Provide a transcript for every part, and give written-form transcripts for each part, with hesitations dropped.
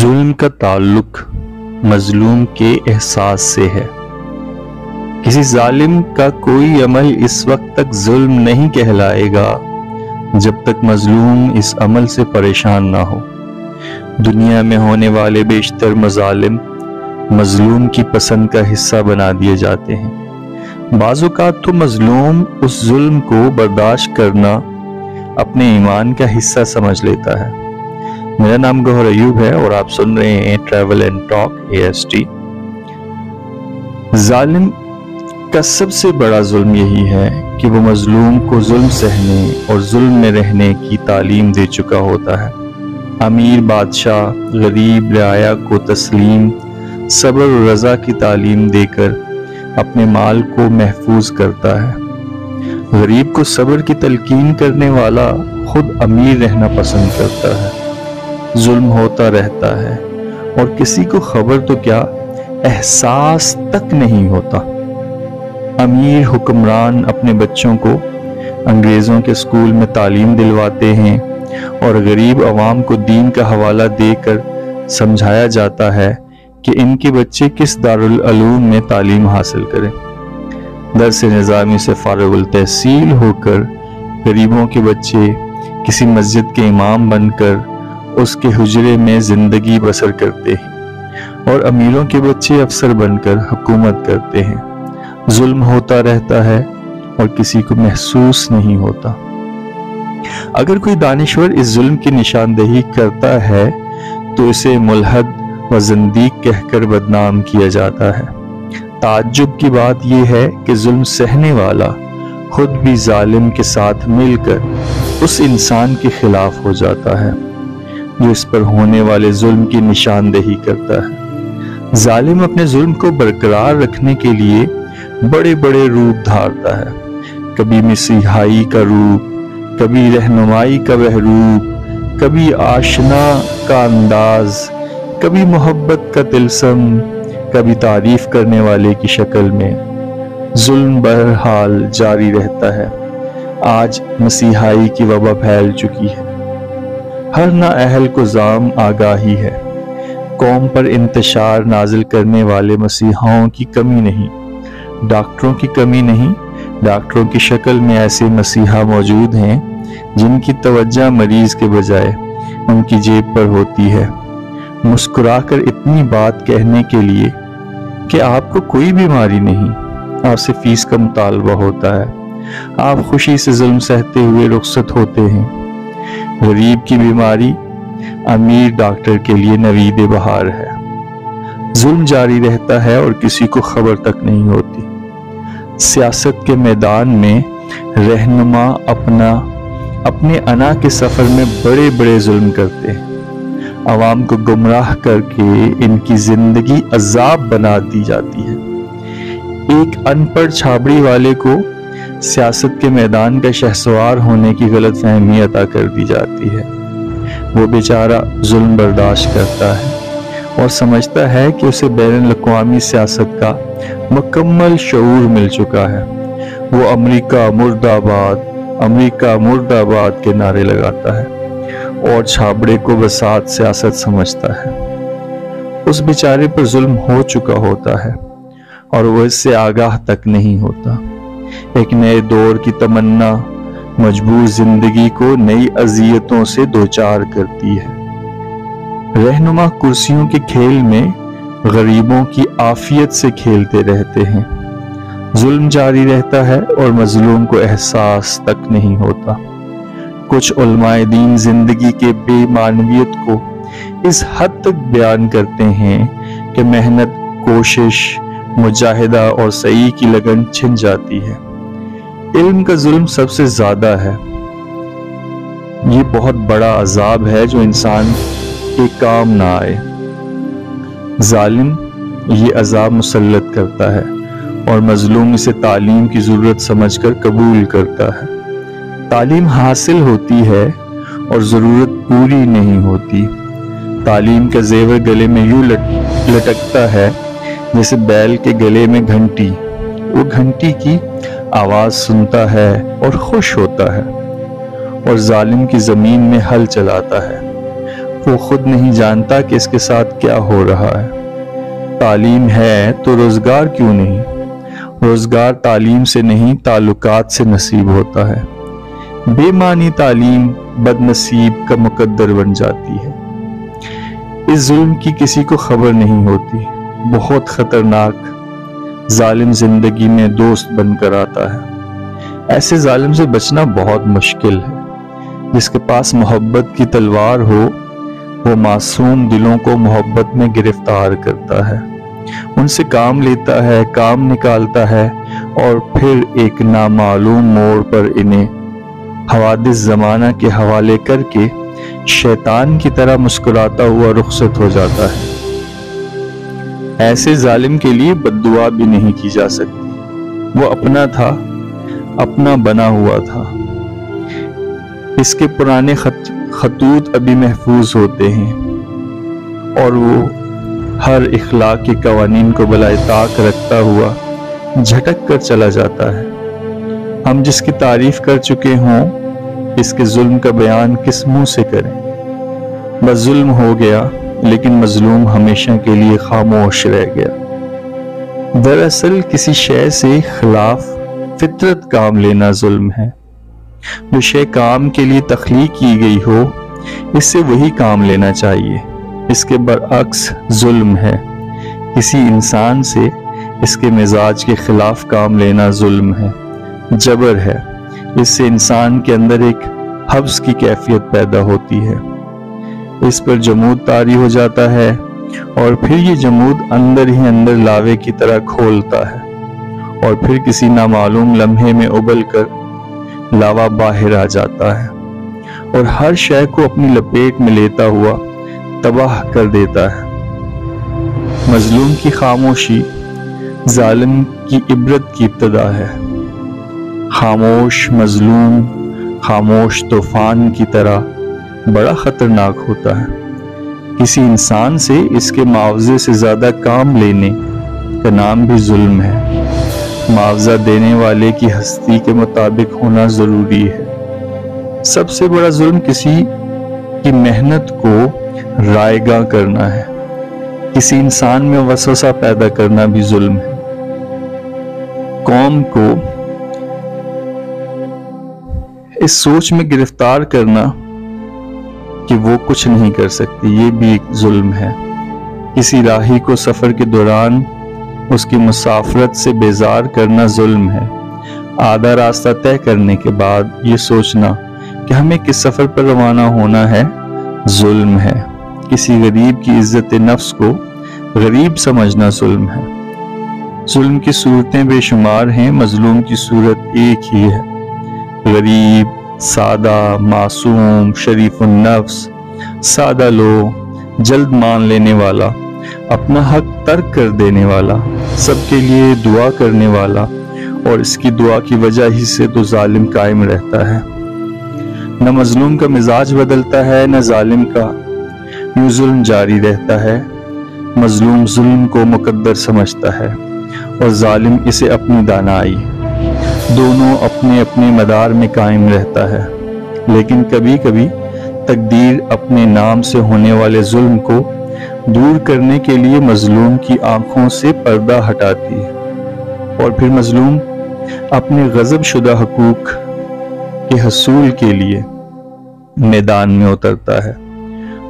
ظلم کا تعلق مظلوم کے احساس سے ہے۔ کسی ظالم کا کوئی عمل اس وقت تک ظلم نہیں کہلائے گا جب تک مظلوم اس عمل سے پریشان نہ ہو۔ دنیا میں ہونے والے بیشتر مظالم مظلوم کی پسند کا حصہ بنا دیے جاتے ہیں۔ بعض اوقات تو مظلوم اس ظلم کو برداشت کرنا اپنے ایمان کا حصہ سمجھ لیتا ہے۔ میرا نام گوہر ایوب ہے اور آپ سن رہے ہیں ٹریول اینڈ ٹاک AST۔ ظالم کا سب سے بڑا ظلم یہی ہے کہ وہ مظلوم کو ظلم سہنے اور ظلم میں رہنے کی تعلیم دے چکا ہوتا ہے۔ امیر بادشاہ غریب رعایا کو تسلیم، صبر و رضا کی تعلیم دے کر اپنے مال کو محفوظ کرتا ہے۔ غریب کو صبر کی تلقین کرنے والا خود امیر رہنا پسند کرتا ہے۔ ظلم ہوتا رہتا ہے اور کسی کو خبر تو کیا احساس تک نہیں ہوتا۔ امیر حکمران اپنے بچوں کو انگریزوں کے اسکول میں تعلیم دلواتے ہیں اور غریب عوام کو دین کا حوالہ دے کر سمجھایا جاتا ہے کہ ان کے بچے کس دارالعلوم میں تعلیم حاصل کریں۔ درس نظامی سے فارغ التحصیل ہو کر غریبوں کے بچے کسی مسجد کے امام بن کر اس کے حجرے میں زندگی بسر کرتے ہیں اور امیروں کے بچے افسر بن کر حکومت کرتے ہیں۔ ظلم ہوتا رہتا ہے اور کسی کو محسوس نہیں ہوتا۔ اگر کوئی دانشور اس ظلم کی نشاندہی کرتا ہے تو اسے ملحد و زندیق کہہ کر بدنام کیا جاتا ہے۔ تعجب کی بات یہ ہے کہ ظلم سہنے والا خود بھی ظالم کے ساتھ مل کر اس انسان کے خلاف ہو جاتا ہے جو اس پر ہونے والے ظلم کی نشاندہی کرتا ہے۔ ظالم اپنے ظلم کو برقرار رکھنے کے لیے بڑے بڑے روپ دھارتا ہے، کبھی مسیحائی کا روپ، کبھی رہنمائی کا وہ روپ، کبھی آشنا کا انداز، کبھی محبت کا طلسم، کبھی تعریف کرنے والے کی شکل میں۔ ظلم بہرحال جاری رہتا ہے۔ آج مسیحائی کی وبا پھیل چکی ہے۔ ہر نااہل کو زام آگاہی ہے۔ قوم پر انتشار نازل کرنے والے مسیحاؤں کی کمی نہیں، ڈاکٹروں کی کمی نہیں۔ ڈاکٹروں کی شکل میں ایسے مسیحا موجود ہیں جن کی توجہ مریض کے بجائے ان کی جیب پر ہوتی ہے، مسکرا کر اتنی بات کہنے کے لیے کہ آپ کو کوئی بیماری نہیں، آپ سے فیس کا مطالبہ ہوتا ہے، آپ خوشی سے ظلم سہتے ہوئے رخصت ہوتے ہیں۔ غریب کی بیماری امیر ڈاکٹر کے لیے نوید بہار ہے۔ ظلم جاری رہتا ہے اور کسی کو خبر تک نہیں ہوتی۔ سیاست کے میدان میں رہنما اپنے انا کے سفر میں بڑے بڑے ظلم کرتے ہیں۔ عوام کو گمراہ کر کے ان کی زندگی عذاب بنا دی جاتی ہے۔ ایک ان پڑھ چھابڑی والے کو سیاست کے میدان کا شہسوار ہونے کی غلط فہمی عطا کر دی جاتی ہے۔ وہ بیچارہ ظلم برداشت کرتا ہے اور سمجھتا ہے کہ اسے بین الاقوامی سیاست کا مکمل شعور مل چکا ہے۔ وہ امریکہ مرد آباد، امریکہ مرد آباد کے نعرے لگاتا ہے اور چھابڑے کو بساط سیاست سمجھتا ہے۔ اس بیچارے پر ظلم ہو چکا ہوتا ہے اور وہ اس سے آگاہ تک نہیں ہوتا۔ ایک نئے دور کی تمنا مجبور زندگی کو نئی اذیتوں سے دوچار کرتی ہے۔ رہنما کرسیوں کے کھیل میں غریبوں کی عافیت سے کھیلتے رہتے ہیں۔ ظلم جاری رہتا ہے اور مظلوم کو احساس تک نہیں ہوتا۔ کچھ علماء دین زندگی کے بے معنویت کو اس حد تک بیان کرتے ہیں کہ محنت، کوشش، مجاہدہ اور سعی کی لگن چھن جاتی ہے۔ علم کا ظلم سب سے زیادہ ہے۔ یہ بہت بڑا عذاب ہے جو انسان کے کام نہ آئے۔ ظالم یہ عذاب مسلط کرتا ہے اور مظلوم اسے تعلیم کی ضرورت سمجھ کر قبول کرتا ہے۔ تعلیم حاصل ہوتی ہے اور ضرورت پوری نہیں ہوتی۔ تعلیم کا زیور گلے میں یوں لٹکتا ہے جیسے بیل کے گلے میں گھنٹی۔ وہ گھنٹی کی آواز سنتا ہے اور خوش ہوتا ہے اور ظالم کی زمین میں ہل چلاتا ہے۔ وہ خود نہیں جانتا کہ اس کے ساتھ کیا ہو رہا ہے۔ تعلیم ہے تو روزگار کیوں نہیں؟ روزگار تعلیم سے نہیں، تعلقات سے نصیب ہوتا ہے۔ بے معنی تعلیم بد نصیب کا مقدر بن جاتی ہے۔ اس ظلم کی کسی کو خبر نہیں ہوتی۔ بہت خطرناک ظالم زندگی میں دوست بن کر آتا ہے۔ ایسے ظالم سے بچنا بہت مشکل ہے۔ جس کے پاس محبت کی تلوار ہو، وہ معصوم دلوں کو محبت میں گرفتار کرتا ہے، ان سے کام لیتا ہے، کام نکالتا ہے، اور پھر ایک نامعلوم موڑ پر انہیں حوادث زمانہ کے حوالے کر کے شیطان کی طرح مسکراتا ہوا رخصت ہو جاتا ہے۔ ایسے ظالم کے لیے بد دعا بھی نہیں کی جا سکتی۔ وہ اپنا تھا، اپنا بنا ہوا تھا۔ اس کے پرانے خطوط ابھی محفوظ ہوتے ہیں، اور وہ ہر اخلاق کے قوانین کو بالائے طاق رکھتا ہوا جھٹک کر چلا جاتا ہے۔ ہم جس کی تعریف کر چکے ہوں، اس کے ظلم کا بیان کس منہ سے کریں؟ بس ظلم ہو گیا، لیکن مظلوم ہمیشہ کے لیے خاموش رہ گیا۔ دراصل کسی شے سے خلاف فطرت کام لینا ظلم ہے۔ جو شے کام کے لیے تخلیق کی گئی ہو، اس سے وہی کام لینا چاہیے۔ اس کے برعکس ظلم ہے۔ کسی انسان سے اس کے مزاج کے خلاف کام لینا ظلم ہے، جبر ہے۔ اس سے انسان کے اندر ایک حبس کی کیفیت پیدا ہوتی ہے۔ اس پر جمود طاری ہو جاتا ہے، اور پھر یہ جمود اندر ہی اندر لاوے کی طرح کھولتا ہے، اور پھر کسی نامعلوم لمحے میں ابل کر لاوا باہر آ جاتا ہے، اور ہر شے کو اپنی لپیٹ میں لیتا ہوا تباہ کر دیتا ہے۔ مظلوم کی خاموشی ظالم کی عبرت کی ابتدا ہے۔ خاموش مظلوم خاموش طوفان کی طرح بڑا خطرناک ہوتا ہے۔ کسی انسان سے اس کے معاوضے سے زیادہ کام لینے کا نام بھی ظلم ہے۔ معاوضہ دینے والے کی ہستی کے مطابق ہونا ضروری ہے۔ سب سے بڑا ظلم کسی کی محنت کو رائیگاں کرنا ہے۔ کسی انسان میں وسوسہ پیدا کرنا بھی ظلم ہے۔ قوم کو اس سوچ میں گرفتار کرنا کہ وہ کچھ نہیں کر سکتی، یہ بھی ایک ظلم ہے۔ کسی راہی کو سفر کے دوران اس کی مسافرت سے بیزار کرنا ظلم ہے۔ آدھا راستہ طے کرنے کے بعد یہ سوچنا کہ ہمیں کس سفر پر روانہ ہونا ہے، ظلم ہے۔ کسی غریب کی عزت نفس کو غریب سمجھنا ظلم ہے۔ ظلم کی صورتیں بے شمار ہیں، مظلوم کی صورت ایک ہی ہے۔ غریب، سادہ، معصوم، شریف النفس، سادہ لو، جلد مان لینے والا، اپنا حق ترک کر دینے والا، سب کے لیے دعا کرنے والا، اور اس کی دعا کی وجہ ہی سے تو ظالم قائم رہتا ہے۔ نہ مظلوم کا مزاج بدلتا ہے، نہ ظالم کا، یوں ظلم جاری رہتا ہے۔ مظلوم ظلم کو مقدر سمجھتا ہے، اور ظالم اسے اپنی دانائی۔ دونوں اپنے اپنے مدار میں قائم رہتا ہے، لیکن کبھی کبھی تقدیر اپنے نام سے ہونے والے ظلم کو دور کرنے کے لیے مظلوم کی آنکھوں سے پردہ ہٹاتی ہے، اور پھر مظلوم اپنے غضب شدہ حقوق کے حصول کے لیے میدان میں اترتا ہے،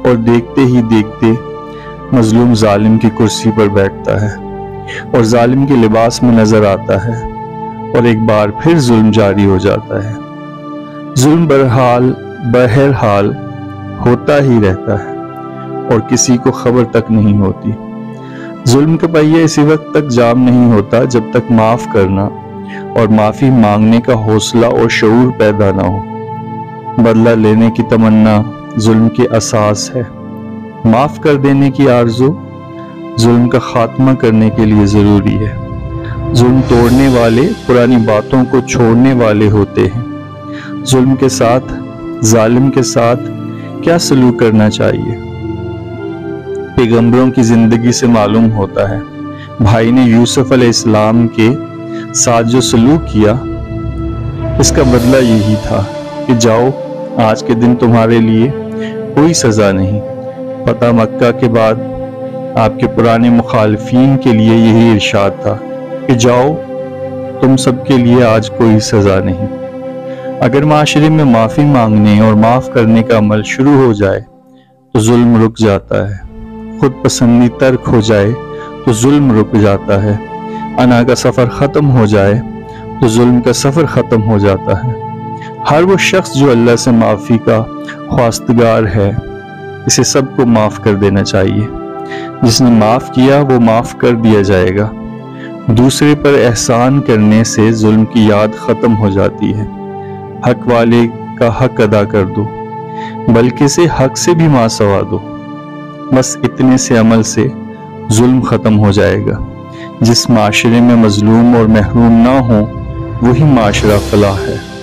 اور دیکھتے ہی دیکھتے مظلوم ظالم کی کرسی پر بیٹھتا ہے، اور ظالم کے لباس میں نظر آتا ہے، اور ایک بار پھر ظلم جاری ہو جاتا ہے۔ ظلم بہرحال ہوتا ہی رہتا ہے، اور کسی کو خبر تک نہیں ہوتی۔ ظلم کا پہیہ اسی وقت تک جام نہیں ہوتا جب تک معاف کرنا اور معافی مانگنے کا حوصلہ اور شعور پیدا نہ ہو۔ بدلہ لینے کی تمنا ظلم کے اساس ہے۔ معاف کر دینے کی آرزو ظلم کا خاتمہ کرنے کے لیے ضروری ہے۔ ظلم توڑنے والے پرانی باتوں کو چھوڑنے والے ہوتے ہیں۔ ظلم کے ساتھ ظالم کے ساتھ کیا سلوک کرنا چاہیے؟ پیغمبروں کی زندگی سے معلوم ہوتا ہے۔ بھائی نے یوسف علیہ السلام کے ساتھ جو سلوک کیا، اس کا بدلہ یہی تھا کہ جاؤ، آج کے دن تمہارے لیے کوئی سزا نہیں، فتح مکہ کے بعد آپ کے پرانے مخالفین کے لیے یہی ارشاد تھا کہ جاؤ، تم سب کے لیے آج کوئی سزا نہیں۔ اگر معاشرے میں معافی مانگنے اور معاف کرنے کا عمل شروع ہو جائے تو ظلم رک جاتا ہے، خود پسندی ترک ہو جائے تو ظلم رک جاتا ہے، انا کا سفر ختم ہو جائے تو ظلم کا سفر ختم ہو جاتا ہے۔ ہر وہ شخص جو اللہ سے معافی کا خواستگار ہے، اسے سب کو معاف کر دینا چاہیے۔ جس نے معاف کیا وہ معاف کر دیا جائے گا۔ دوسرے پر احسان کرنے سے ظلم کی یاد ختم ہو جاتی ہے۔ حق والے کا حق ادا کر دو، بلکہ اسے حق سے بھی ماسوا دو۔ بس اتنے سے عمل سے ظلم ختم ہو جائے گا۔ جس معاشرے میں مظلوم اور محروم نہ ہوں، وہی معاشرہ فلاح ہے۔